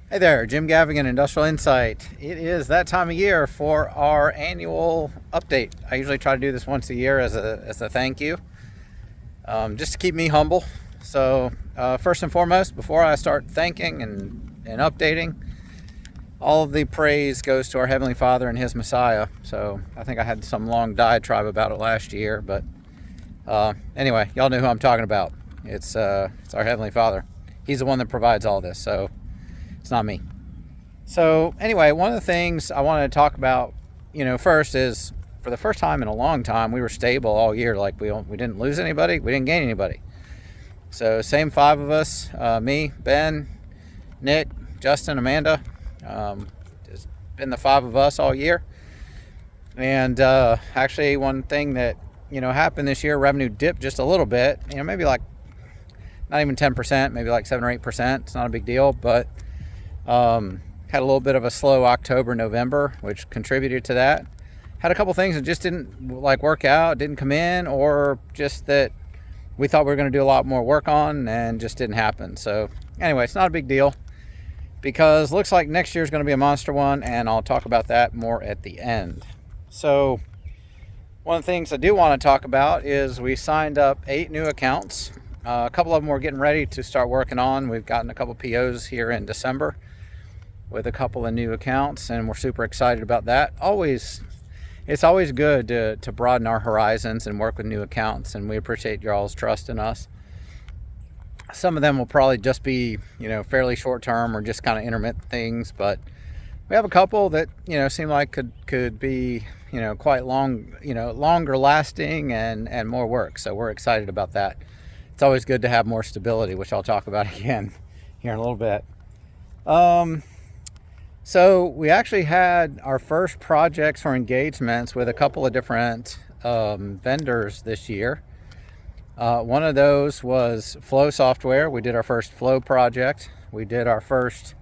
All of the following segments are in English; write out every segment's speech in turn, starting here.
Hey there, Jim Gavigan, Industrial Insight. It is that time of year for our annual update. I usually try to do this once a year as a thank you, just to keep me humble. So first and foremost, before I start thanking and updating, all of the praise goes to our Heavenly Father and His Messiah. So I think I had some long diatribe about it last year, but anyway, y'all know who I'm talking about. It's our Heavenly Father. He's the one that provides all this, so it's not me. So anyway, one of the things I wanted to talk about, first is for the first time in a long time, we were stable all year. Like we didn't lose anybody, we didn't gain anybody. So same five of us, me, Ben, Nick, Justin, Amanda. It's been the five of us all year. And actually one thing that, happened this year, revenue dipped just a little bit, maybe like not even 10%, maybe like 7 or 8%. It's not a big deal, but had a little bit of a slow October, November, which contributed to that. Had a couple things that just didn't work out, didn't come in, or just that we thought we were going to do a lot more work on and just didn't happen. So anyway, it's not a big deal because looks like next year is going to be a monster one, and I'll talk about that more at the end. So one of the things I do want to talk about is we signed up 8 new accounts. A couple of them we're getting ready to start working on. We've gotten a couple POs here in December with a couple of new accounts, and we're super excited about that. It's always good to broaden our horizons and work with new accounts, and we appreciate y'all's trust in us. Some of them will probably just be, fairly short term or just kind of intermittent things, but we have a couple that, seem like could be, quite long, longer lasting and more work. So we're excited about that. It's always good to have more stability, which I'll talk about again here in a little bit. So we actually had our first projects or engagements with a couple of different vendors this year. One of those was Flow Software. We did our first Flow project. We did our first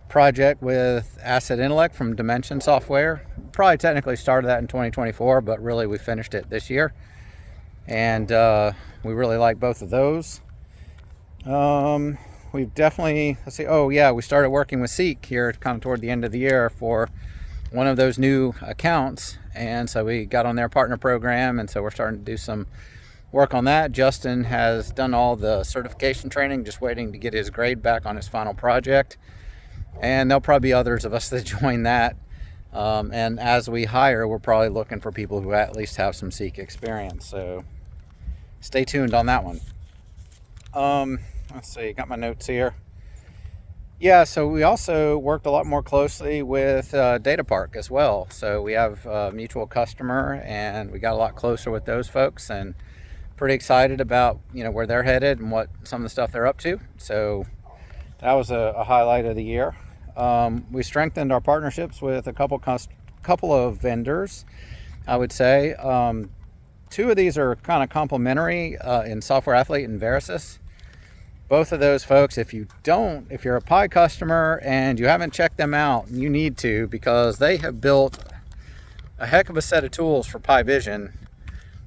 project with Asset Intellect from Dimension Software. Probably technically started that in 2024, but really we finished it this year. And we really like both of those. We've definitely, we started working with Seek here kind of toward the end of the year for one of those new accounts. And so we got on their partner program, and so we're starting to do some work on that. Justin has done all the certification training, just waiting to get his grade back on his final project. And there'll probably be others of us that join that. And as we hire, we're probably looking for people who at least have some Seek experience. So stay tuned on that one. Let's see, got my notes here. Yeah, so we also worked a lot more closely with Data Park as well. So we have a mutual customer, and we got a lot closer with those folks, and pretty excited about where they're headed and what some of the stuff they're up to. So that was a highlight of the year. We strengthened our partnerships with a couple of vendors, I would say. 2 of these are kind of complementary in Software Athlete and Verisys. Both of those folks, if you're a Pi customer and you haven't checked them out, you need to, because they have built a heck of a set of tools for Pi Vision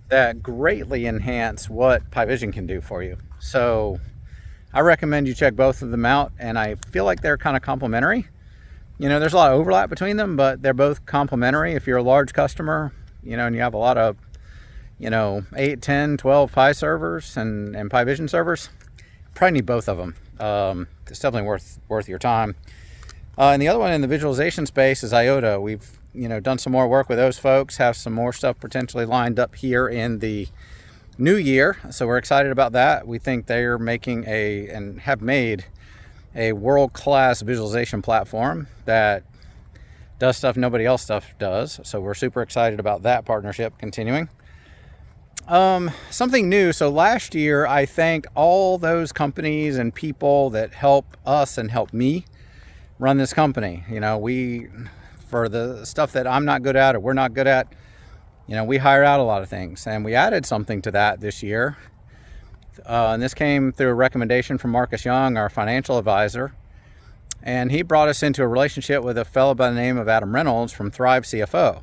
that greatly enhance what Pi Vision can do for you. So I recommend you check both of them out, and I feel like they're kind of complementary. There's a lot of overlap between them, but they're both complementary. If you're a large customer, and you have a lot of, 8, 10, 12 Pi servers and Pi Vision servers, probably need both of them. It's definitely worth your time. And the other one in the visualization space is IOTA. We've done some more work with those folks, have some more stuff potentially lined up here in the new year. So we're excited about that. We think they're making and have made a world-class visualization platform that does stuff nobody else does. So we're super excited about that partnership continuing. Something new. So last year, I thanked all those companies and people that help us and help me run this company. For the stuff that I'm not good at or we're not good at, we hire out a lot of things, and we added something to that this year. And this came through a recommendation from Marcus Young, our financial advisor. And he brought us into a relationship with a fellow by the name of Adam Reynolds from Thrive CFO.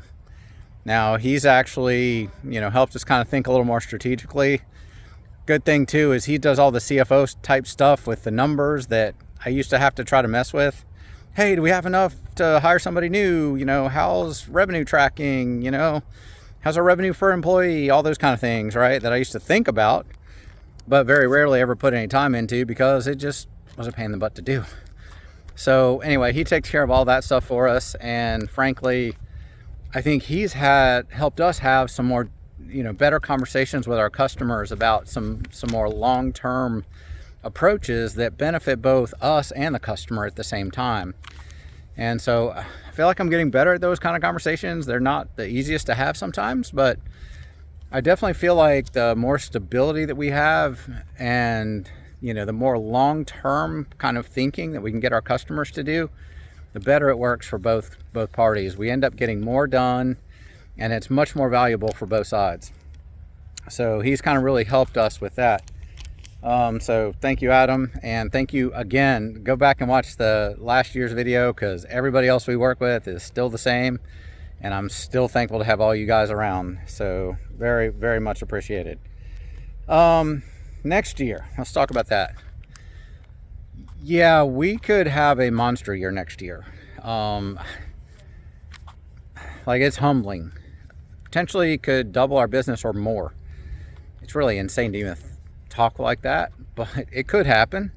Now, he's actually, helped us kind of think a little more strategically. Good thing, too, is he does all the CFO type stuff with the numbers that I used to have to try to mess with. hey, do we have enough to hire somebody new? How's revenue tracking? How's our revenue per employee? All those kind of things, right? That I used to think about, but very rarely ever put any time into because it just was a pain in the butt to do. So anyway, he takes care of all that stuff for us. And frankly, I think he's helped us have some more, better conversations with our customers about some more long-term approaches that benefit both us and the customer at the same time. And so I feel like I'm getting better at those kind of conversations. They're not the easiest to have sometimes, but I definitely feel like the more stability that we have and, the more long-term kind of thinking that we can get our customers to do, the better it works for both parties. We end up getting more done, and it's much more valuable for both sides. So he's kind of really helped us with that. So thank you, Adam, and thank you again. Go back and watch the last year's video because everybody else we work with is still the same, and I'm still thankful to have all you guys around. So very, very much appreciated. Next year, let's talk about that. Yeah, we could have a monster year next year. It's humbling. Potentially could double our business or more. It's really insane to even talk like that, but it could happen.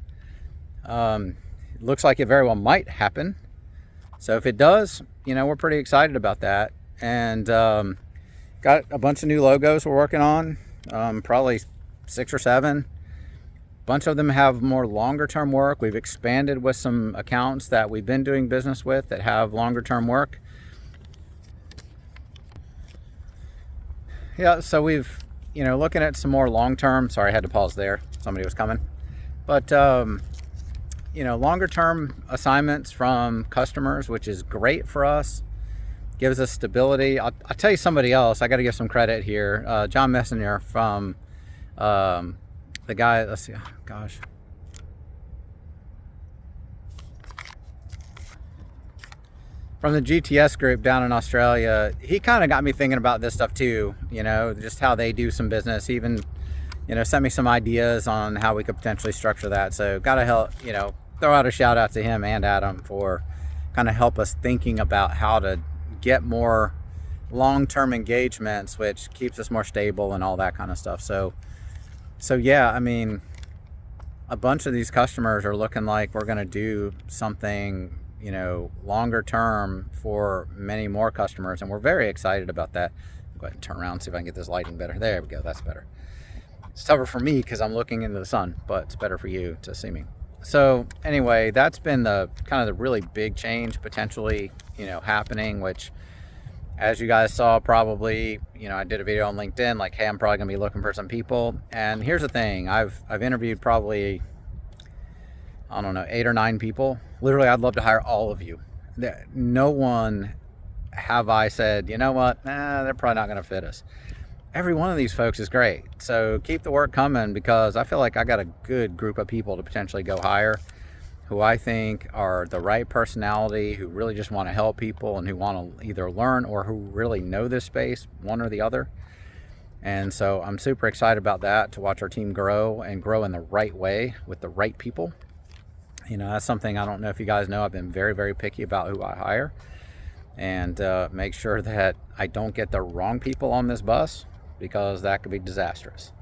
It looks like it very well might happen. So if it does, we're pretty excited about that. And got a bunch of new logos we're working on, probably 6 or 7. Bunch of them have more longer term work. We've expanded with some accounts that we've been doing business with that have longer term work. Yeah, so we've, looking at some more long term. Sorry, I had to pause there. Somebody was coming. But, longer term assignments from customers, which is great for us. Gives us stability. I'll tell you somebody else. I got to give some credit here. John Messenger from the guy, let's see, gosh. From the GTS group down in Australia, he kind of got me thinking about this stuff too, just how they do some business. He even, sent me some ideas on how we could potentially structure that. So gotta help, throw out a shout out to him and Adam for kind of help us thinking about how to get more long-term engagements, which keeps us more stable and all that kind of stuff. So yeah, I mean, a bunch of these customers are looking like we're going to do something, longer term for many more customers. And we're very excited about that. Go ahead and turn around and see if I can get this lighting better. There we go. That's better. It's tougher for me because I'm looking into the sun, but it's better for you to see me. So anyway, that's been the kind of the really big change potentially, happening, which, as you guys saw, probably, I did a video on LinkedIn, like, hey, I'm probably gonna be looking for some people. And here's the thing, I've interviewed probably, I don't know, 8 or 9 people. Literally, I'd love to hire all of you. No one have I said, you know what, they're probably not gonna fit us. Every one of these folks is great. So keep the work coming because I feel like I got a good group of people to potentially go hire who I think are the right personality, who really just want to help people and who want to either learn or who really know this space, one or the other. And so I'm super excited about that, to watch our team grow and grow in the right way with the right people. That's something I don't know if you guys know. I've been very, very picky about who I hire and make sure that I don't get the wrong people on this bus because that could be disastrous.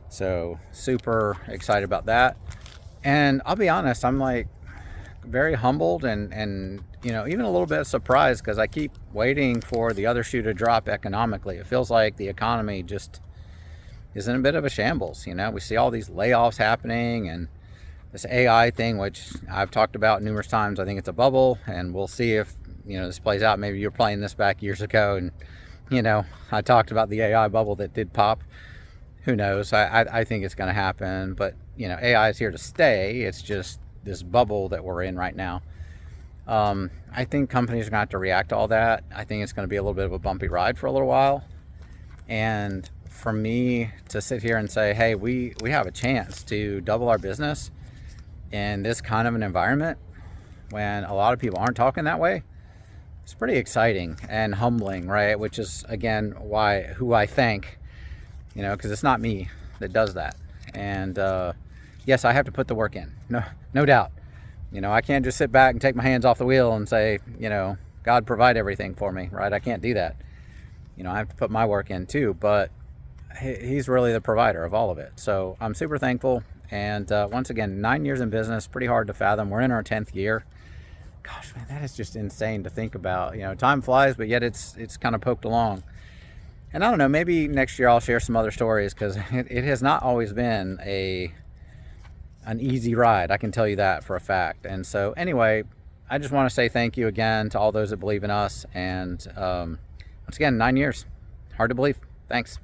So super excited about that. And I'll be honest, I'm like very humbled and even a little bit surprised because I keep waiting for the other shoe to drop economically. It feels like the economy just is in a bit of a shambles. We see all these layoffs happening and this AI thing, which I've talked about numerous times. I think it's a bubble, and we'll see if this plays out. Maybe you're playing this back years ago and I talked about the AI bubble that did pop. Who knows? I think it's going to happen, but AI is here to stay. It's just this bubble that we're in right now. I think companies are going to have to react to all that. I think it's going to be a little bit of a bumpy ride for a little while. And for me to sit here and say, hey, we have a chance to double our business in this kind of an environment when a lot of people aren't talking that way, it's pretty exciting and humbling, right? Which is, again, who I thank, because it's not me that does that. And yes, I have to put the work in, no doubt. You know, I can't just sit back and take my hands off the wheel and say, you know, God provide everything for me, right? I can't do that. You know, I have to put my work in too, but he's really the provider of all of it. So I'm super thankful. And once again, 9 years in business, pretty hard to fathom. We're in our 10th year. Gosh, man, that is just insane to think about. You know, time flies, but yet it's kind of poked along. And I don't know, maybe next year I'll share some other stories, because it has not always been an easy ride. I can tell you that for a fact. And so anyway, I just want to say thank you again to all those that believe in us. And once again, 9 years. Hard to believe. Thanks.